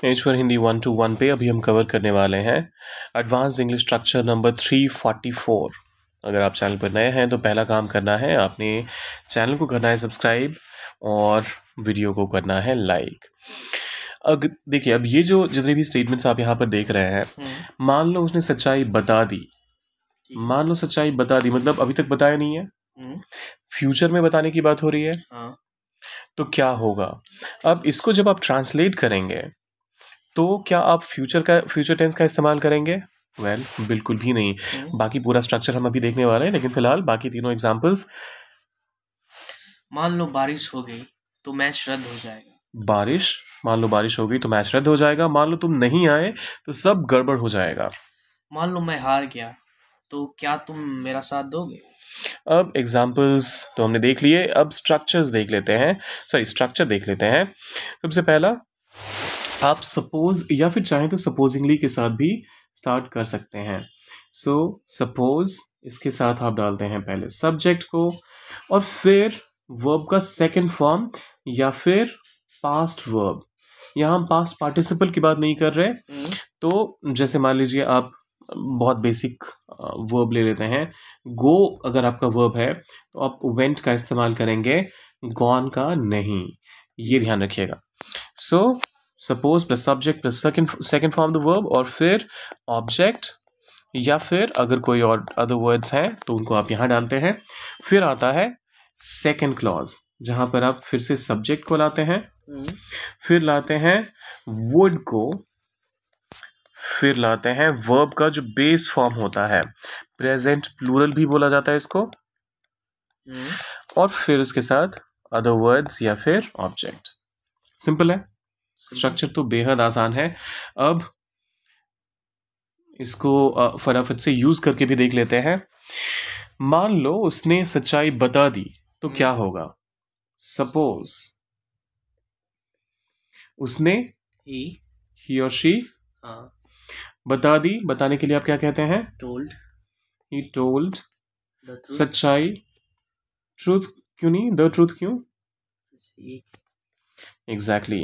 As for Hindi 1-1 पे अभी हम कवर करने वाले हैं एडवांस इंग्लिश स्ट्रक्चर नंबर 344। अगर आप चैनल पर नए हैं तो पहला काम करना है, आपने चैनल को करना है सब्सक्राइब और वीडियो को करना है लाइक। अब देखिए, अब ये जो जितने भी स्टेटमेंट्स आप यहाँ पर देख रहे हैं, मान लो उसने सच्चाई बता दी। मान लो सच्चाई बता दी मतलब अभी तक बताया नहीं है, फ्यूचर में बताने की बात हो रही है। तो क्या होगा, अब इसको जब आप ट्रांसलेट करेंगे तो क्या आप फ्यूचर टेंस का इस्तेमाल करेंगे? बिल्कुल भी नहीं। बाकी पूरा स्ट्रक्चर हम अभी देखने वाले हैं, लेकिन फिलहाल बाकी तीनों एग्जांपल्स। मान लो बारिश हो गई तो मैच रद्द हो जाएगा। मान लो बारिश हो गई तो मैच रद्द हो जाएगा। मान लो तुम नहीं आए तो सब गड़बड़ हो जाएगा। मान लो मैं हार गया तो क्या तुम मेरा साथ दोगे? अब एग्जाम्पल्स तो हमने देख लिए, अब स्ट्रक्चर देख लेते हैं। सबसे पहला, आप सपोज या फिर चाहें तो सपोजिंगली के साथ भी स्टार्ट कर सकते हैं। सपोज इसके साथ आप डालते हैं पहले सब्जेक्ट को और फिर वर्ब का सेकंड फॉर्म या फिर पास्ट वर्ब। यहाँ हम पास्ट पार्टिसिपल की बात नहीं कर रहे। तो जैसे मान लीजिए आप बहुत बेसिक वर्ब ले लेते हैं, गो अगर आपका वर्ब है तो आप वेंट का इस्तेमाल करेंगे, गॉन का नहीं। ये ध्यान रखिएगा। Suppose plus subject plus second form the verb और फिर ऑब्जेक्ट या फिर अगर कोई और अदर वर्ड्स हैं तो उनको आप यहाँ डालते हैं। फिर आता है सेकंड क्लॉज, जहां पर आप फिर से सब्जेक्ट को लाते हैं, फिर लाते हैं वुड को, फिर लाते हैं वर्ब का जो बेस फॉर्म होता है, प्रेजेंट प्लूरल भी बोला जाता है इसको, और फिर उसके साथ अदर वर्ड्स या फिर ऑब्जेक्ट। सिंपल है, स्ट्रक्चर तो बेहद आसान है। अब इसको फटाफट से यूज करके भी देख लेते हैं। मान लो उसने सच्चाई बता दी तो क्या होगा? सपोज उसने ही और शी बता दी। बताने के लिए आप क्या कहते हैं? ही टोल्ड सच्चाई। ट्रूथ क्यों नहीं? द ट्रूथ क्यों? एग्जैक्टली,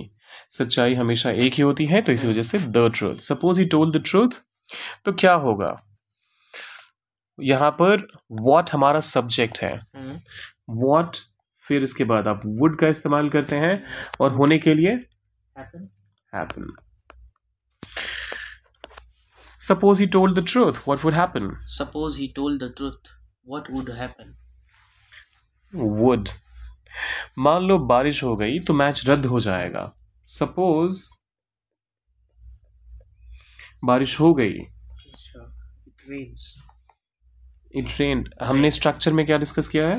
सच्चाई हमेशा एक ही होती है तो इसी वजह से the truth. Suppose he told the truth तो क्या होगा? यहां पर what हमारा सब्जेक्ट है, what, फिर इसके बाद आप would का इस्तेमाल करते हैं और होने के लिए happen. Suppose he told the truth, what would happen? Suppose he told the truth, what would happen? Would. मान लो बारिश हो गई तो मैच रद्द हो जाएगा। सपोज बारिश हो गई, It rained. हमने स्ट्रक्चर में क्या डिस्कस किया है?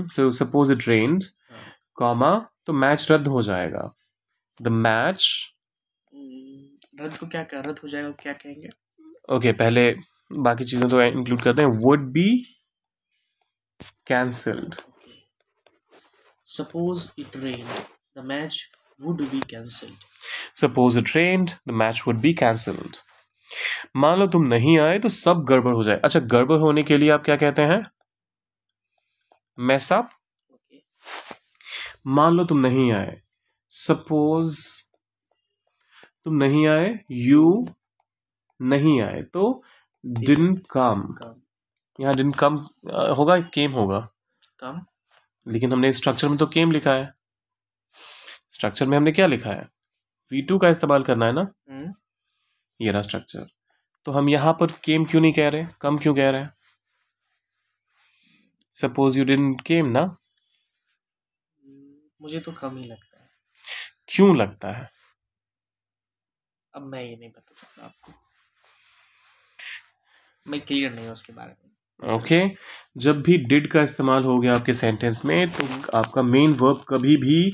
So suppose it rained, comma, तो मैच रद्द हो जाएगा। The match, रद्द को क्या रद्द हो जाएगा क्या कहेंगे? ओके, पहले बाकी चीजें तो इंक्लूड करते हैं। Would be cancelled. Suppose it rained, the match would be cancelled. Suppose it rained, the match would be cancelled. मान लो तुम नहीं आए तो सब गड़बड़ हो जाए। अच्छा, गड़बड़ होने के लिए आप क्या कहते हैं? Mess up. मान लो तुम नहीं आए, सपोज तुम नहीं आए, यू नहीं आए तो didn't come. यहाँ didn't come होगा, came होगा, लेकिन हमने स्ट्रक्चर में तो came लिखा है। स्ट्रक्चर में हमने क्या लिखा है? V2 का इस्तेमाल करना है ना। ये रहा स्ट्रक्चर। तो हम यहां पर came क्यों नहीं कह रहे, कम क्यों कह रहे हैं? सपोज यू डिडंट केम ना। मुझे तो कम ही लगता है। क्यों लगता है? अब मैं ये नहीं बता सकता आपको, मैं क्लियर नहीं हूँ उसके बारे में। ओके, जब भी डिड का इस्तेमाल हो गया आपके सेंटेंस में तो आपका मेन वर्ब कभी भी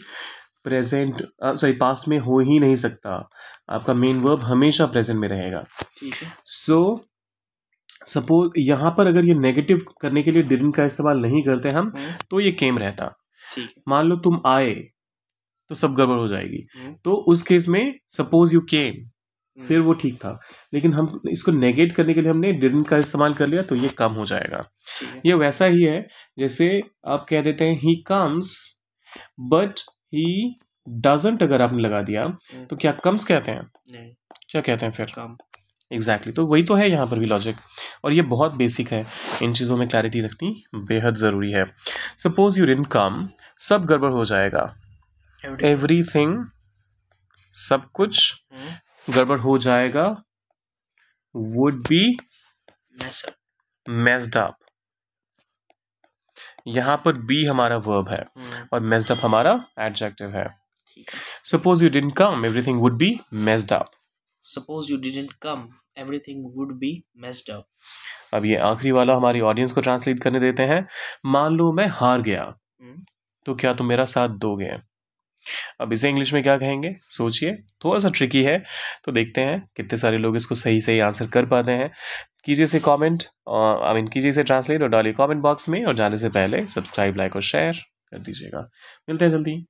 पास्ट में हो ही नहीं सकता। आपका मेन वर्ब हमेशा प्रेजेंट में रहेगा। ठीक है। सपोज यहाँ पर अगर ये नेगेटिव करने के लिए डिडंट का इस्तेमाल नहीं करते हम तो ये केम रहता। मान लो तुम आए तो सब गड़बड़ हो जाएगी। तो उस केस में सपोज यू केम, फिर वो ठीक था, लेकिन हम इसको नेगेट करने के लिए हमने डिडंट का इस्तेमाल कर लिया तो ये कम हो जाएगा। ये वैसा ही है जैसे आप कह देते हैं he comes but he doesn't अगर आपने लगा दिया तो क्या कम्स कहते हैं? नहीं, क्या कहते हैं फिर? कम। एग्जैक्टली तो वही तो है यहाँ पर भी लॉजिक, और ये बहुत बेसिक है, इन चीज़ों में क्लैरिटी रखनी बेहद ज़रूरी है। सपोज यू डिडंट कम, सब गड़बड़ हो जाएगा। एवरीथिंग, सब कुछ गड़बड़ हो जाएगा। Would be messed up. यहाँ पर बी हमारा वर्ब है और मेस्ड अप हमारा एडजेक्टिव है। Suppose you didn't come, everything would be messed up. Suppose you didn't come, everything would be messed up. अब ये आखिरी वाला हमारी ऑडियंस को ट्रांसलेट करने देते हैं। मान लो मैं हार गया, तो क्या तुम मेरा साथ दोगे? अब इसे इंग्लिश में क्या कहेंगे? सोचिए, थोड़ा सा ट्रिकी है, तो देखते हैं कितने सारे लोग इसको सही सही आंसर कर पाते हैं। कीजिए इसे कमेंट, कीजिए इसे ट्रांसलेट और डालिए कमेंट बॉक्स में, और जाने से पहले सब्सक्राइब, लाइक और शेयर कर दीजिएगा। मिलते हैं जल्दी।